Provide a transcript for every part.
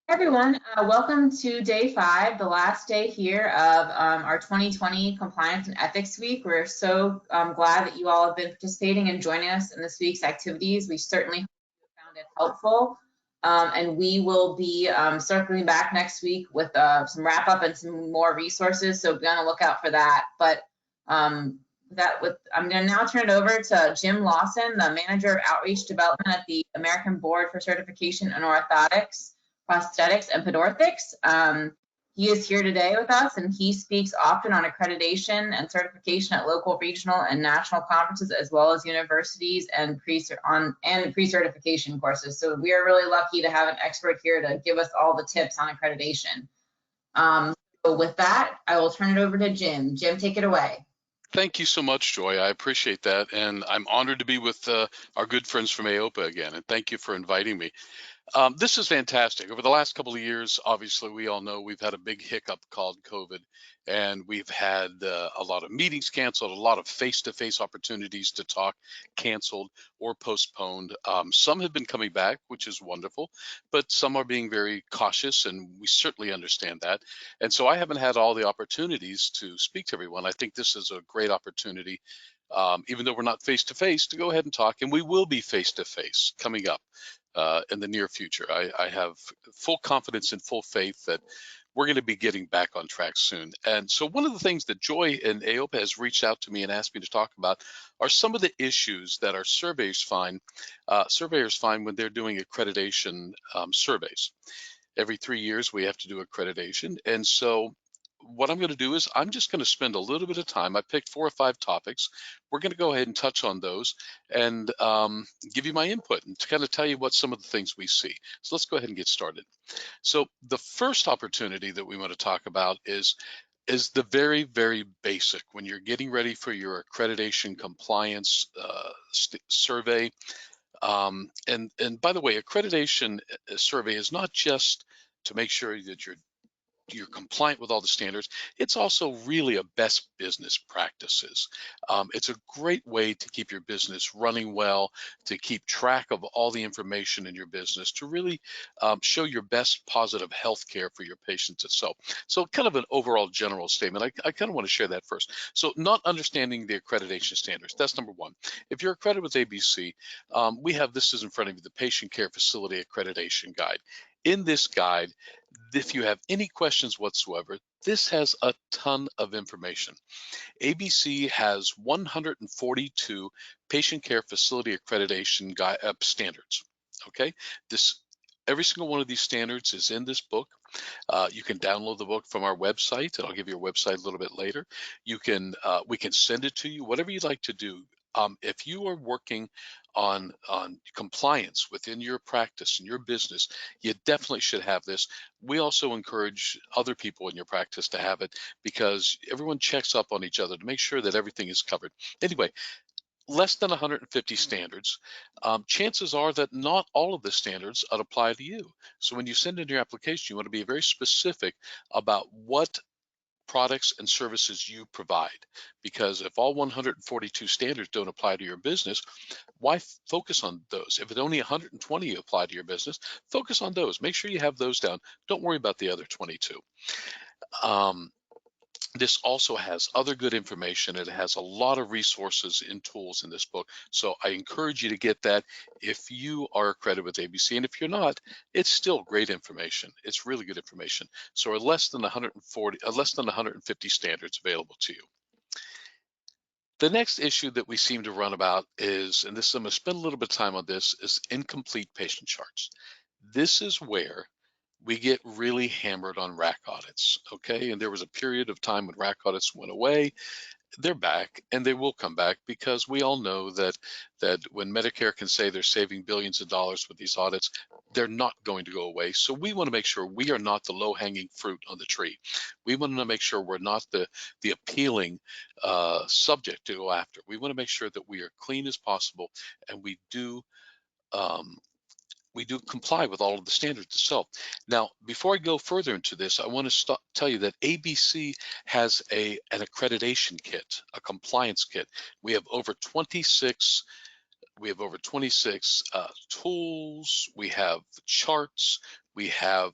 Hi everyone, welcome to day 5, the last day here of our 2020 Compliance and Ethics Week. We're so glad that you all have been participating and joining us in this week's activities. We certainly hope you found it helpful, and we will be circling back next week with some wrap up and some more resources, so be on the lookout for that. But I'm going to now turn it over to Jim Lawson, the Manager of Outreach Development at the American Board for Certification in Orthotics, Prosthetics, and Pedorthics. He is here today with us, and he speaks often on accreditation and certification at local, regional, and national conferences, as well as universities and pre-certification courses. So we are really lucky to have an expert here to give us all the tips on accreditation. So with that, I will turn it over to Jim. Jim, take it away. Thank you so much, Joy. I appreciate that, and I'm honored to be with our good friends from AOPA again, and thank you for inviting me. This is fantastic. Over the last couple of years, obviously, we all know we've had a big hiccup called COVID, and we've had a lot of meetings canceled, a lot of face-to-face opportunities to talk canceled or postponed. Some have been coming back, which is wonderful, but some are being very cautious, and we certainly understand that. And so I haven't had all the opportunities to speak to everyone. I think this is a great opportunity, even though we're not face-to-face, to go ahead and talk, and we will be face-to-face coming up in the near future. I have full confidence and full faith that we're going to be getting back on track soon. And so one of the things that Joy and AOPA has reached out to me and asked me to talk about are some of the issues that our surveyors find when they're doing accreditation surveys. Every 3 years we have to do accreditation, and so what I'm going to do is I'm just going to spend a little bit of time. I picked 4 or 5 topics. We're going to go ahead and touch on those and give you my input and to kind of tell you what some of the things we see. So let's go ahead and get started. So the first opportunity that we want to talk about is the very, very basic. When you're getting ready for your accreditation compliance survey, and by the way, accreditation survey is not just to make sure that you're compliant with all the standards. It's also really a best business practices. It's a great way to keep your business running well, to keep track of all the information in your business, to really show your best positive health care for your patients itself. So kind of an overall general statement. I kind of want to share that first. So not understanding the accreditation standards, that's number one. If you're accredited with ABC, this is in front of you, the Patient Care Facility Accreditation Guide. In this guide, if you have any questions whatsoever, this has a ton of information. ABC has 142 patient care facility accreditation standards. Okay, every single one of these standards is in this book. You can download the book from our website, and I'll give you a website a little bit later. We can send it to you, whatever you'd like to do. If you are working on compliance within your practice and your business, you definitely should have this. We also encourage other people in your practice to have it because everyone checks up on each other to make sure that everything is covered. Anyway, less than 150 standards. Chances are that not all of the standards apply to you. So when you send in your application, you want to be very specific about what products and services you provide, because if all 142 standards don't apply to your business, why focus on those? If it only 120 apply to your business, focus on those. Make sure you have those down. Don't worry about the other 22. This also has other good information. It has a lot of resources and tools in this book. So I encourage you to get that if you are accredited with ABC. And if you're not, it's still great information. It's really good information. So less than 150 standards available to you. The next issue that we seem to run about is, and this I'm going to spend a little bit of time on this, is incomplete patient charts. This is where we get really hammered on RAC audits, okay? And there was a period of time when RAC audits went away. They're back, and they will come back because we all know that when Medicare can say they're saving billions of dollars with these audits, they're not going to go away. So we want to make sure we are not the low-hanging fruit on the tree. We want to make sure we're not the appealing subject to go after. We want to make sure that we are clean as possible, and we do comply with all of the standards itself. Now, before I go further into this, I want to tell you that ABC has an accreditation kit, a compliance kit. We have over 26 tools, we have charts, We have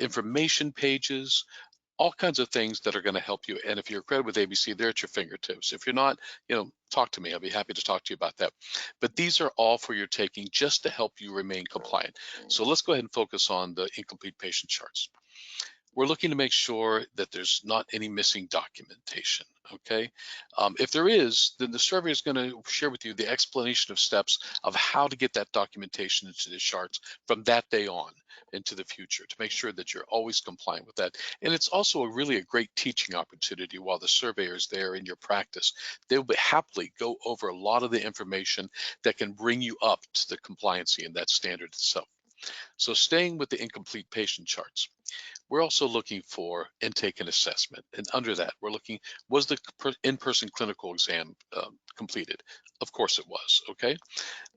information pages, all kinds of things that are going to help you. And if you're accredited with ABC, they're at your fingertips. If you're not, talk to me. I'll be happy to talk to you about that. But these are all for your taking just to help you remain compliant. So let's go ahead and focus on the incomplete patient charts. We're looking to make sure that there's not any missing documentation, okay? If there is, then the survey is going to share with you the explanation of steps of how to get that documentation into the charts from that day on into the future to make sure that you're always compliant with that. And it's also really a great teaching opportunity while the surveyor is there in your practice. They'll happily go over a lot of the information that can bring you up to the compliancy and that standard itself. So staying with the incomplete patient charts, we're also looking for intake and assessment. And under that, we're looking, was the in-person clinical exam completed? Of course it was, okay?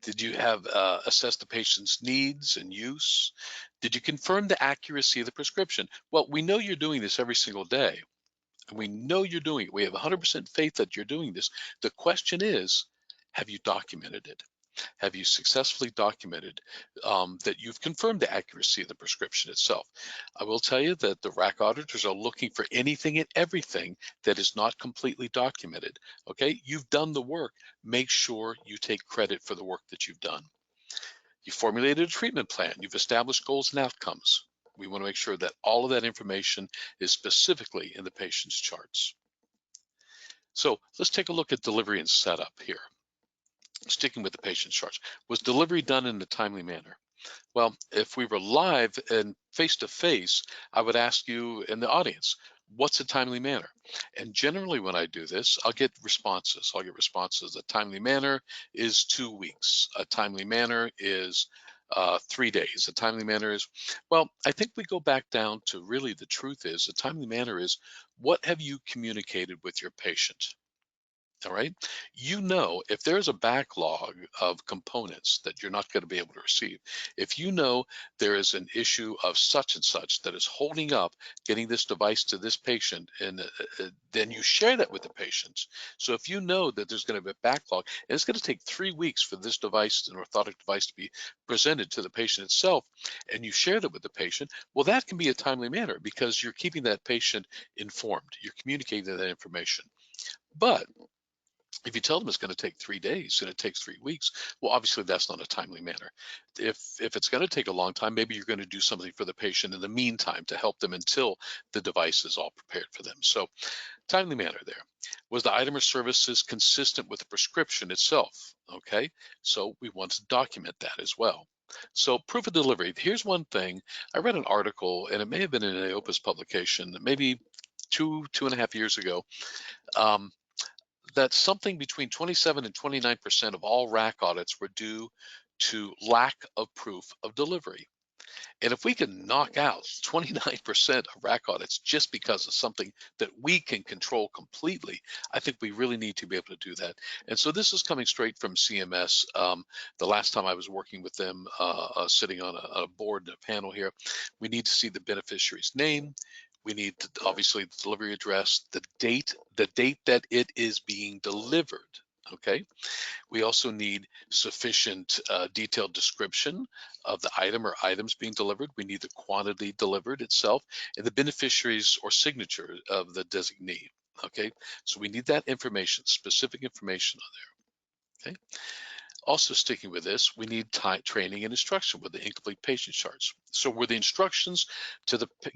Did you have assessed the patient's needs and use? Did you confirm the accuracy of the prescription? Well, we know you're doing this every single day. And we know you're doing it. We have 100% faith that you're doing this. The question is, have you documented it? Have you successfully documented that you've confirmed the accuracy of the prescription itself? I will tell you that the RAC auditors are looking for anything and everything that is not completely documented. Okay, you've done the work. Make sure you take credit for the work that you've done. You formulated a treatment plan. You've established goals and outcomes. We want to make sure that all of that information is specifically in the patient's charts. So let's take a look at delivery and setup here. Sticking with the patient's charts, was delivery done in a timely manner? Well, if we were live and face-to-face, I would ask you in the audience, what's a timely manner? And generally when I do this, I'll get responses. I'll get responses. A timely manner is 2 weeks. A timely manner is 3 days. A timely manner is, well, I think we go back down to really the truth is, a timely manner is, what have you communicated with your patient? All right. If there's a backlog of components that you're not going to be able to receive, if you know there is an issue of such and such that is holding up getting this device to this patient, and then you share that with the patients. So if you know that there's going to be a backlog and it's going to take 3 weeks for this device, an orthotic device, to be presented to the patient itself, and you share that with the patient, well, that can be a timely manner because you're keeping that patient informed. You're communicating that information. But if you tell them it's going to take 3 days and it takes 3 weeks, well, obviously that's not a timely manner. If it's going to take a long time, maybe you're going to do something for the patient in the meantime to help them until the device is all prepared for them. So timely manner there. Was the item or services consistent with the prescription itself? Okay, so we want to document that as well. So proof of delivery. Here's one thing. I read an article, and it may have been in AOPA's publication, maybe 2.5 years ago. That something between 27 and 29% of all RAC audits were due to lack of proof of delivery. And if we can knock out 29% of RAC audits just because of something that we can control completely, I think we really need to be able to do that. And so this is coming straight from CMS. The last time I was working with them, sitting on a board and a panel here, we need to see the beneficiary's name. We need to, obviously, the delivery address, the date that it is being delivered. Okay. We also need sufficient detailed description of the item or items being delivered. We need the quantity delivered itself and the beneficiaries or signature of the designee. Okay, so we need that information, specific information on there. Okay. Also sticking with this, we need training and instruction with the incomplete patient charts. So were the instructions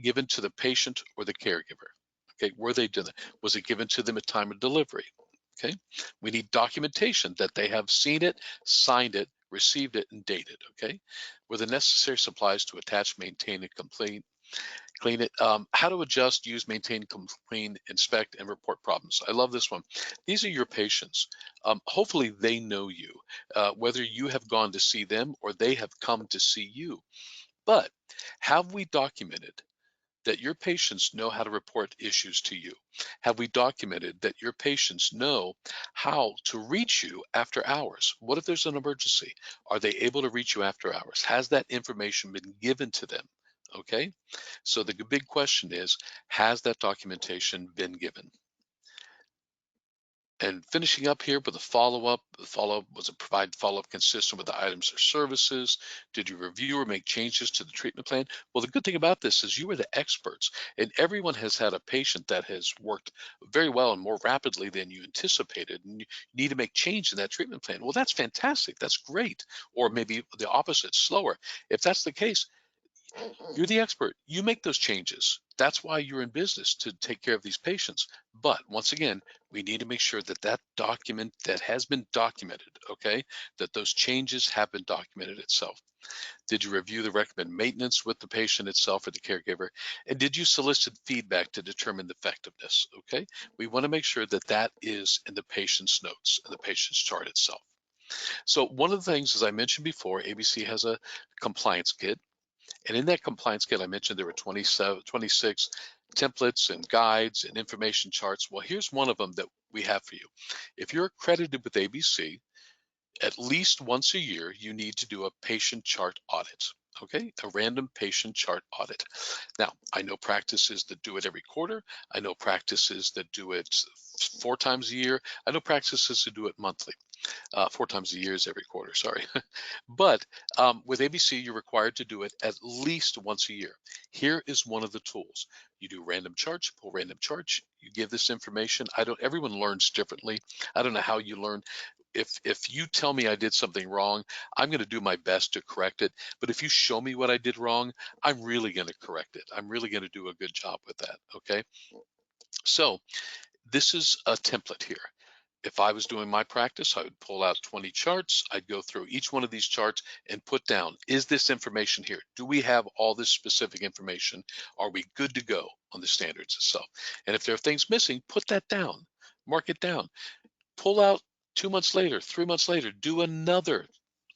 given to the patient or the caregiver? Okay, were they done? Was it given to them at time of delivery? Okay, we need documentation that they have seen it, signed it, received it, and dated. Okay, were the necessary supplies to attach, maintain, and clean it. How to adjust, use, maintain, clean, inspect, and report problems. I love this one. These are your patients. Hopefully they know you, whether you have gone to see them or they have come to see you. But have we documented that your patients know how to report issues to you? Have we documented that your patients know how to reach you after hours? What if there's an emergency? Are they able to reach you after hours? Has that information been given to them? Okay, so the big question is, has that documentation been given? And finishing up here with a follow-up. The follow-up was a provide follow-up consistent with the items or services. Did you review or make changes to the treatment plan? Well, the good thing about this is you are the experts, and everyone has had a patient that has worked very well and more rapidly than you anticipated, and you need to make change in that treatment plan. Well, that's fantastic. That's great. Or maybe the opposite, slower. If that's the case, you're the expert. You make those changes. That's why you're in business, to take care of these patients. But once again, we need to make sure that that document that has been documented, okay, that those changes have been documented itself. Did you review the recommended maintenance with the patient itself or the caregiver? And did you solicit feedback to determine the effectiveness? Okay, we want to make sure that that is in the patient's notes and the patient's chart itself. So one of the things, as I mentioned before, ABC has a compliance kit. And in that compliance kit, I mentioned there were 26 templates and guides and information charts. Well, here's one of them that we have for you. If you're accredited with ABC, at least once a year, you need to do a patient chart audit. Okay, a random patient chart audit. Now, I know practices that do it every quarter. I know practices that do it 4 times a year. I know practices that do it monthly. 4 times a year is every quarter, sorry. But with ABC, you're required to do it at least once a year. Here is one of the tools. You do random charts, pull random charts, you give this information. Everyone learns differently. I don't know how you learn. If you tell me I did something wrong, I'm going to do my best to correct it. But if you show me what I did wrong, I'm really going to correct it. I'm really going to do a good job with that, okay? So this is a template here. If I was doing my practice, I would pull out 20 charts. I'd go through each one of these charts and put down, is this information here? Do we have all this specific information? Are we good to go on the standards itself? And if there are things missing, put that down, mark it down. Pull out 2 months later, 3 months later, do another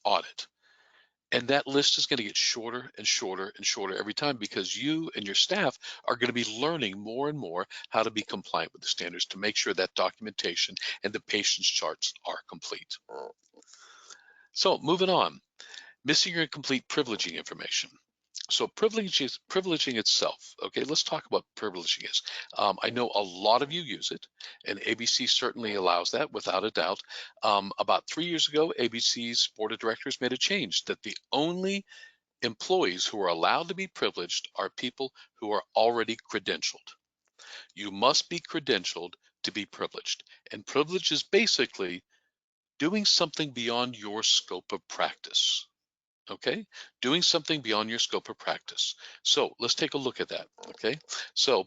audit. And that list is going to get shorter and shorter and shorter every time, because you and your staff are going to be learning more and more how to be compliant with the standards to make sure that documentation and the patient's charts are complete. So moving on, missing or incomplete privileging information. So privileging itself. Okay, let's talk about privileging is. I know a lot of you use it, and ABC certainly allows that without a doubt. About 3 years ago, ABC's board of directors made a change that the only employees who are allowed to be privileged are people who are already credentialed. You must be credentialed to be privileged. And privilege is basically doing something beyond your scope of practice. Okay, doing something beyond your scope of practice. So let's take a look at that. Okay, so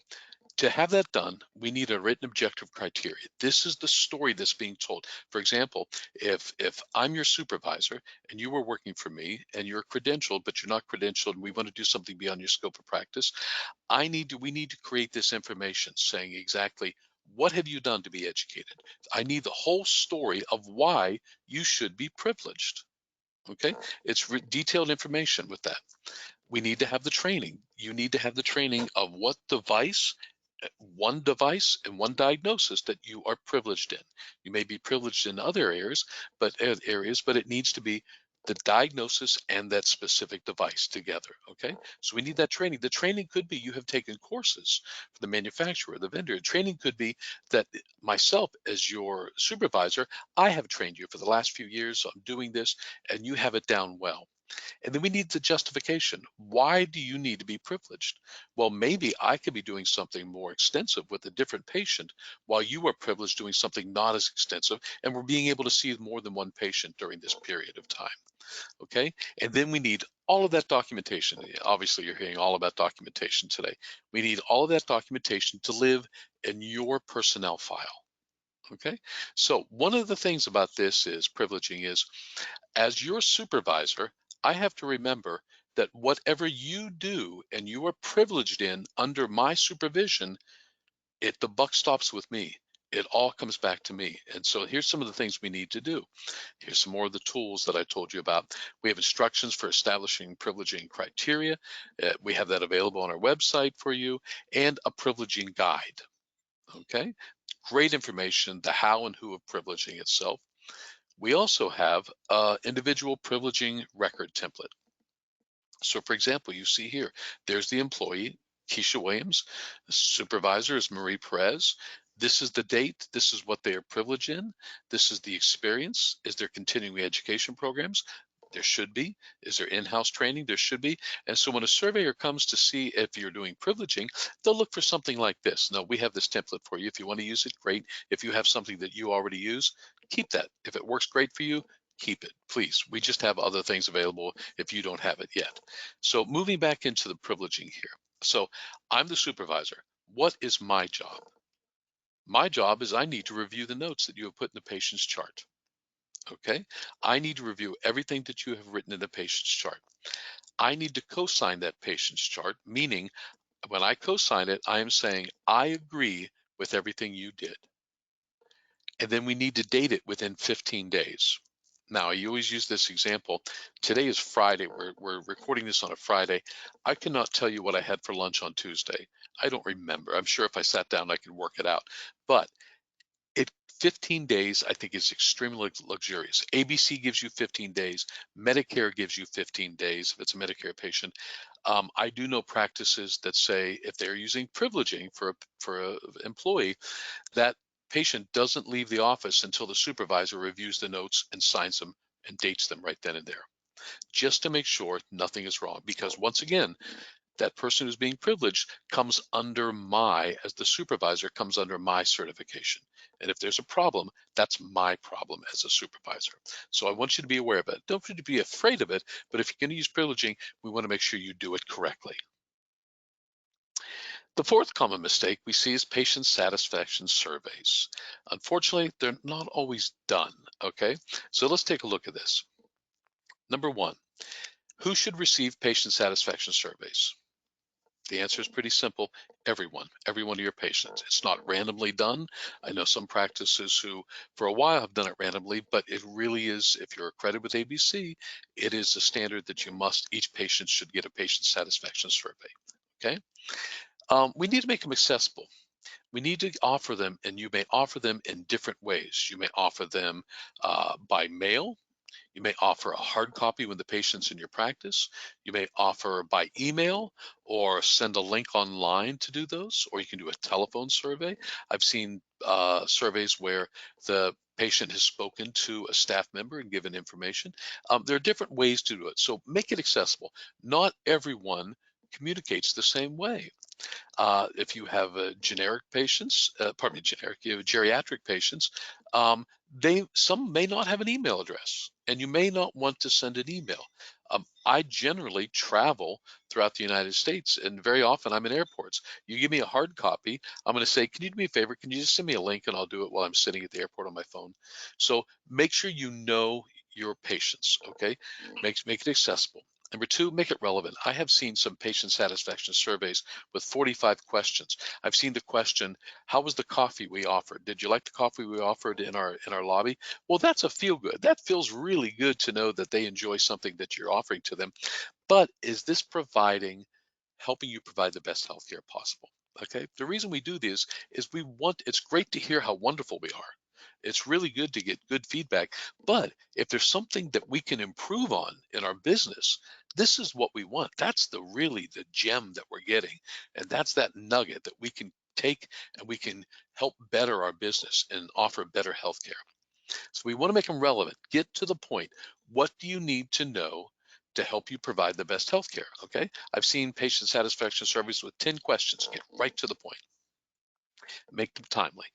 to have that done, we need a written objective criteria. This is the story that's being told. For example, if I'm your supervisor and you were working for me and you're credentialed, but you're not credentialed, and we want to do something beyond your scope of practice, we need to create this information saying exactly what have you done to be educated. I need the whole story of why you should be privileged. Okay, it's detailed information with that. We need to have the training. You need to have the training of what device, one device and one diagnosis that you are privileged in. You may be privileged in other areas, but it needs to be the diagnosis and that specific device together. Okay, so we need that training. The training could be you have taken courses for the manufacturer, the vendor. Training could be that myself as your supervisor, I have trained you for the last few years, so I'm doing this, and you have it down well. And then we need the justification. Why do you need to be privileged? Well, maybe I could be doing something more extensive with a different patient while you are privileged doing something not as extensive, and we're being able to see more than one patient during this period of time. Okay, and then we need all of that documentation. Obviously, you're hearing all about documentation today. We need all of that documentation to live in your personnel file. Okay, so one of the things about this is privileging is, as your supervisor, I have to remember that whatever you do and you are privileged in under my supervision, the buck stops with me. It all comes back to me. And so here's some of the things we need to do. Here's some more of the tools that I told you about. We have instructions for establishing privileging criteria. We have that available on our website for you, and a privileging guide. Okay, great information, the how and who of privileging itself. We also have individual privileging record template. So for example, you see here, there's the employee, Keisha Williams. The supervisor is Marie Perez. This is the date. This is what they are privileged in. This is the experience. Is there continuing education programs? There should be. Is there in-house training? There should be. And so when a surveyor comes to see if you're doing privileging, they'll look for something like this. No, we have this template for you. If you want to use it, great. If you have something that you already use, keep that. If it works great for you, keep it, please. We just have other things available if you don't have it yet. So moving back into the privileging here. So I'm the supervisor. What is my job? My job is I need to review the notes that you have put in the patient's chart. Okay, I need to review everything that you have written in the patient's chart. I need to co-sign that patient's chart, meaning when I co-sign it, I am saying I agree with everything you did. And then we need to date it within 15 days. Now, I always use this example. Today is Friday. We're recording this on a Friday. I cannot tell you what I had for lunch on Tuesday. I don't remember. I'm sure if I sat down, I could work it out. But 15 days, I think, is extremely luxurious. ABC gives you 15 days. Medicare gives you 15 days if it's a Medicare patient. I do know practices that say if they're using privileging for a employee, that patient doesn't leave the office until the supervisor reviews the notes and signs them and dates them right then and there, just to make sure nothing is wrong. Because once again, that person who's being privileged comes under as the supervisor comes under my certification. And if there's a problem, that's my problem as a supervisor. So I want you to be aware of it. Don't need to be afraid of it, but if you're going to use privileging, we want to make sure you do it correctly. The fourth common mistake we see is patient satisfaction surveys. Unfortunately, they're not always done, okay? So let's take a look at this. Number one, who should receive patient satisfaction surveys? The answer is pretty simple. Every one of your patients. It's not randomly done. I know some practices who for a while have done it randomly, but it really is, if you're accredited with ABC, it is a standard that each patient should get a patient satisfaction survey, okay? We need to make them accessible. We need to offer them, and you may offer them in different ways. You may offer them by mail. You may offer a hard copy when the patient's in your practice. You may offer by email or send a link online to do those, or you can do a telephone survey. I've seen surveys where the patient has spoken to a staff member and given information. There are different ways to do it, so make it accessible. Not everyone communicates the same way. If you have generic patients, pardon me, you have geriatric patients, some may not have an email address, and you may not want to send an email. I generally travel throughout the United States, and very often I'm in airports. You give me a hard copy, I'm going to say, can you do me a favor? Can you just send me a link, and I'll do it while I'm sitting at the airport on my phone. So make sure you know your patients, okay? Make it accessible. Number two, make it relevant. I have seen some patient satisfaction surveys with 45 questions. I've seen the question, how was the coffee we offered? Did you like the coffee we offered in our lobby? Well, that's a feel good. That feels really good to know that they enjoy something that you're offering to them. But is this helping you provide the best healthcare possible? Okay. The reason we do this is it's great to hear how wonderful we are. It's really good to get good feedback. But if there's something that we can improve on in our business, this is what we want. That's really the gem that we're getting. And that's that nugget that we can take and we can help better our business and offer better healthcare. So we want to make them relevant. Get to the point. What do you need to know to help you provide the best healthcare? Okay. I've seen patient satisfaction surveys with 10 questions. Get right to the point. Make them timely.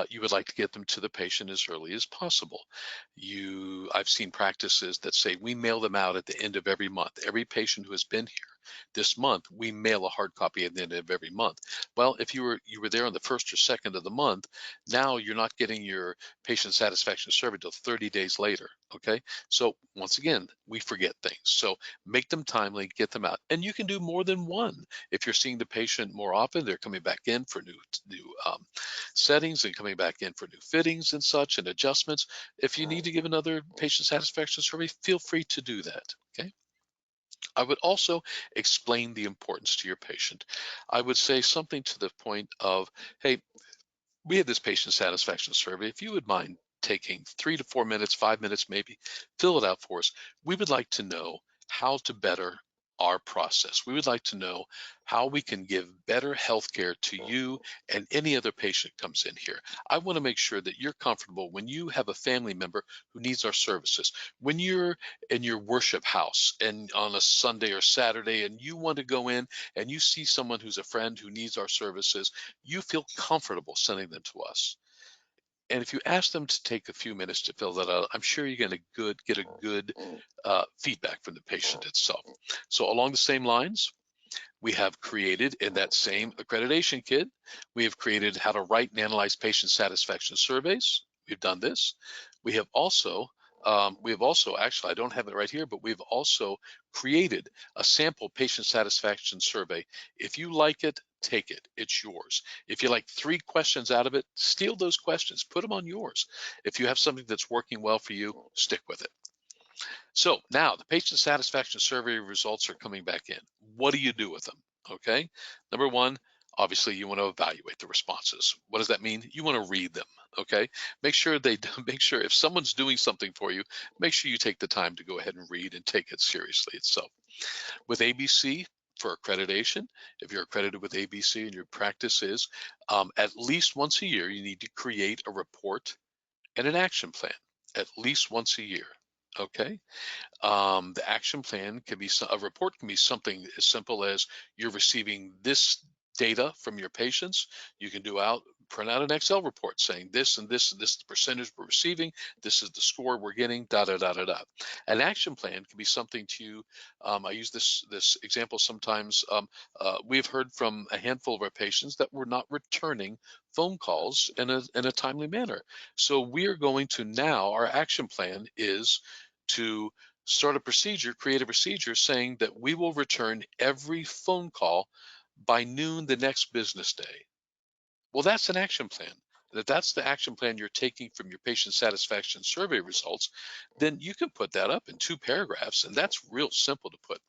You would like to get them to the patient as early as possible. I've seen practices that say we mail them out at the end of every month. Every patient who has been here this month, we mail a hard copy at the end of every month. Well, if you were there on the first or second of the month, now you're not getting your patient satisfaction survey till 30 days later. Okay, so once again, we forget things. So make them timely, get them out, and you can do more than one. If you're seeing the patient more often, they're coming back in for new settings and coming back in for new fittings and such and adjustments. If you need to give another patient satisfaction survey, feel free to do that. Okay. I would also explain the importance to your patient. I would say something to the point of, hey, we have this patient satisfaction survey. If you would mind taking 3 to 4 minutes, 5 minutes maybe, fill it out for us. We would like to know how to better our process. We would like to know how we can give better healthcare to you and any other patient comes in here. I want to make sure that you're comfortable when you have a family member who needs our services. When you're in your worship house and on a Sunday or Saturday and you want to go in and you see someone who's a friend who needs our services, you feel comfortable sending them to us. And if you ask them to take a few minutes to fill that out, I'm sure you're going to get a good feedback from the patient itself. So along the same lines, we have created in that same accreditation kit, we have created how to write and analyze patient satisfaction surveys. We've done this. We have also, actually, I don't have it right here, but we've also created a sample patient satisfaction survey. If you like it, take it, it's yours. If you like 3 questions out of it, steal those questions, put them on yours. If you have something that's working well for you, stick with it. So now the patient satisfaction survey results are coming back in. What do you do with them? Okay. Number one, obviously you want to evaluate the responses. What does that mean? You want to read them. Okay. Make sure make sure if someone's doing something for you, make sure you take the time to go ahead and read and take it seriously itself. With ABC for accreditation, if you're accredited with ABC and your practice is at least once a year, you need to create a report and an action plan at least once a year. Okay. The action plan can be a report can be something as simple as you're receiving this data from your patients. You can print out an Excel report saying this and this and this is the percentage we're receiving. This is the score we're getting. Da da da da da. An action plan can be something to. I use this example sometimes. We've heard from a handful of our patients that we're not returning phone calls in a timely manner. So we are going to now. Our action plan is to create a procedure saying that we will return every phone call by noon the next business day. Well, that's an action plan. If that's the action plan you're taking from your patient satisfaction survey results, then you can put that up in 2 paragraphs, and that's real simple to put.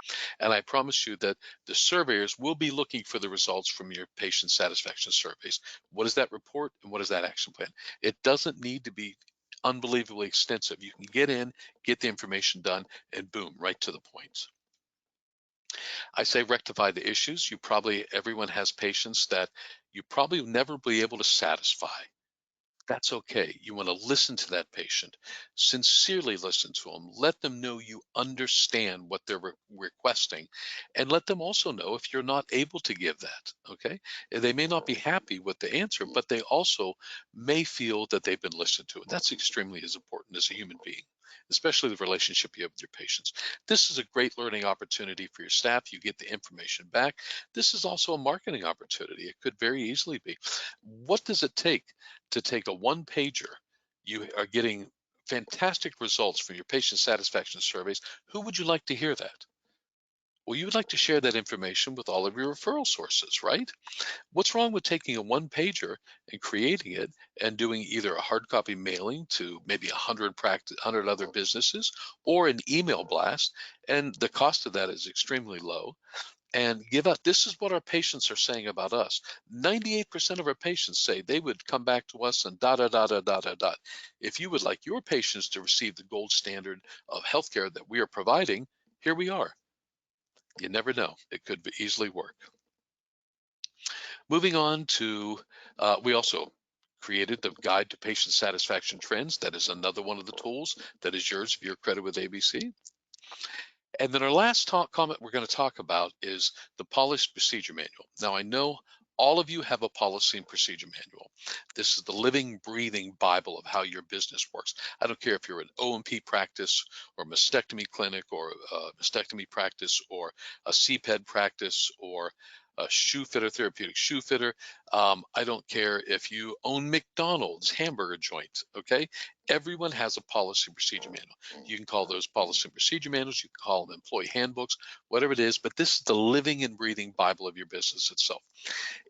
And I promise you that the surveyors will be looking for the results from your patient satisfaction surveys. What is that report and what is that action plan? It doesn't need to be unbelievably extensive. You can get in, get the information done, and boom, right to the point. I say rectify the issues. Everyone has patients that you probably will never be able to satisfy. That's okay. You want to listen to that patient, sincerely listen to them, let them know you understand what they're requesting, and let them also know if you're not able to give that, okay? They may not be happy with the answer, but they also may feel that they've been listened to. And that's extremely as important as a human being, especially the relationship you have with your patients. This is a great learning opportunity for your staff. You get the information back. This is also a marketing opportunity. It could very easily be. What does it take to take a 1-pager? You are getting fantastic results from your patient satisfaction surveys. Who would you like to hear that? Well, you would like to share that information with all of your referral sources, right? What's wrong with taking a 1-pager and creating it and doing either a hard copy mailing to maybe 100 other businesses or an email blast? And the cost of that is extremely low. And give out, this is what our patients are saying about us. 98% of our patients say they would come back to us and da da da da da da da. If you would like your patients to receive the gold standard of healthcare that we are providing, here we are. You never know, it could easily work. Moving on to, we also created the guide to patient satisfaction trends. That is another one of the tools that is yours if you're accredited with ABC. And then our last comment we're going to talk about is the policy procedure manual. Now, I know all of you have a policy and procedure manual. This is the living, breathing Bible of how your business works. I don't care if you're an O&P practice or mastectomy clinic or a mastectomy practice or a CPED practice or a shoe fitter, therapeutic shoe fitter. I don't care if you own McDonald's hamburger joint, okay? Everyone has a policy and procedure manual. You can call those policy and procedure manuals, you can call them employee handbooks, whatever it is, but this is the living and breathing Bible of your business itself.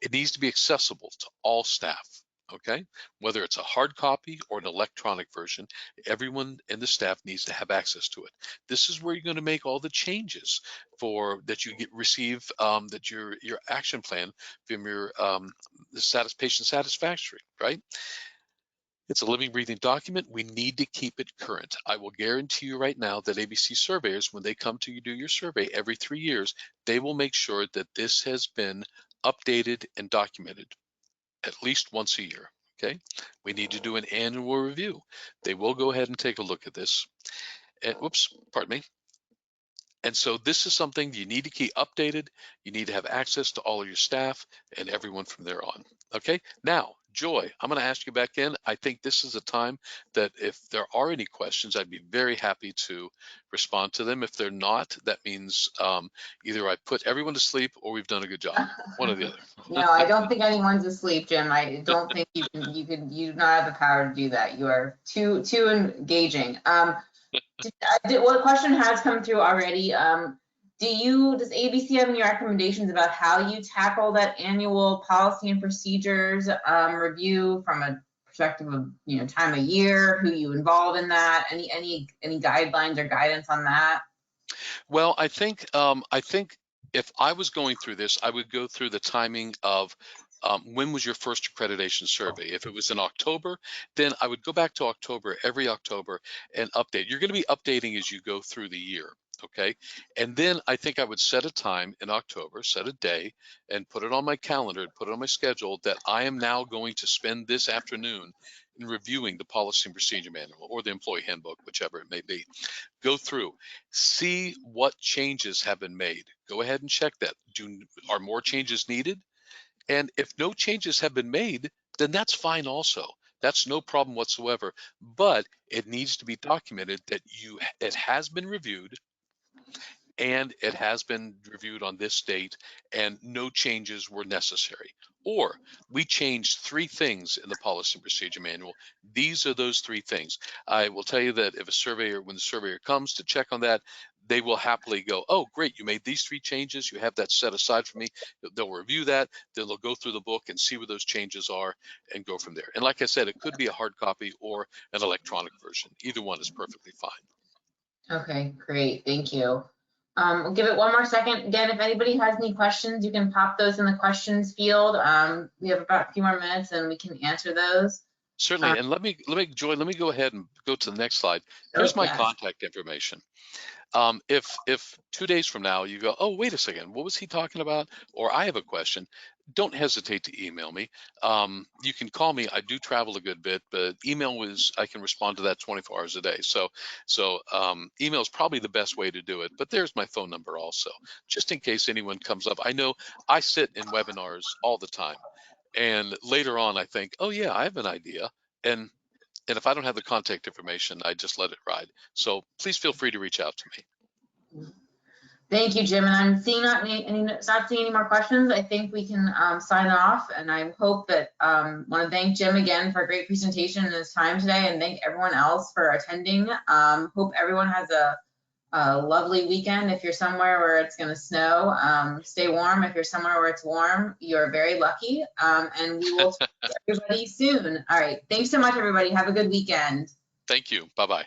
It needs to be accessible to all staff, okay? Whether it's a hard copy or an electronic version, everyone in the staff needs to have access to it. This is where you're going to make all the changes that you receive, that your action plan from your patient satisfaction, right? It's a living, breathing document. We need to keep it current. I will guarantee you right now that ABC surveyors, when they come to you do your survey every 3 years, they will make sure that this has been updated and documented at least once a year. Okay, we need to do an annual review. They will go ahead and take a look at this. And whoops, pardon me. And so this is something you need to keep updated. You need to have access to all of your staff and everyone from there on. Okay, now, Joy, I'm going to ask you back in. I think this is a time that if there are any questions, I'd be very happy to respond to them. If they're not, that means either I put everyone to sleep or we've done a good job. One or the No, other. I don't think anyone's asleep, Jim. I don't think you do not have the power to do that. You are too engaging. What question has come through already? Does ABC have any recommendations about how you tackle that annual policy and procedures review from a perspective of time of year, who you involve in that? Any guidelines or guidance on that? Well, I think if I was going through this, I would go through the timing of when was your first accreditation survey. If it was in October, then I would go back to October, every October, and update. You're going to be updating as you go through the year, okay? And then I think I would set a time in October, set a day, and put it on my calendar, put it on my schedule that I am now going to spend this afternoon in reviewing the policy and procedure manual or the employee handbook, whichever it may be. Go through, see what changes have been made. Go ahead and check that. Are more changes needed? And if no changes have been made, then that's fine also. That's no problem whatsoever. But it needs to be documented that it has been reviewed and it has been reviewed on this date and no changes were necessary. Or we changed 3 things in the policy and procedure manual. These are those 3 things. I will tell you that if when the surveyor comes to check on that, they will happily go, oh, great, you made these 3 changes. You have that set aside for me. They'll review that. Then they'll go through the book and see what those changes are and go from there. And like I said, it could be a hard copy or an electronic version. Either one is perfectly fine. Okay, great. Thank you. We'll give it one more second. Again, if anybody has any questions, you can pop those in the questions field. We have about a few more minutes and we can answer those. Certainly. And Joy, let me go ahead and go to the next slide. Here's my contact information. If 2 days from now you go, oh, wait a second, what was he talking about? Or I have a question, don't hesitate to email me. You can call me. I do travel a good bit, but I can respond to that 24 hours a day. So email is probably the best way to do it, but there's my phone number also, just in case anyone comes up. I know I sit in webinars all the time. And later on, I think, oh yeah, I have an idea. And if I don't have the contact information, I just let it ride. So please feel free to reach out to me. Thank you, Jim. And I'm not seeing any more questions. I think we can sign off. And I hope that want to thank Jim again for a great presentation and his time today, and thank everyone else for attending. Hope everyone has a lovely weekend. If you're somewhere where it's going to snow, stay warm. If you're somewhere where it's warm, you're very lucky. And we will talk to everybody soon. All right. Thanks so much, everybody. Have a good weekend. Thank you. Bye-bye.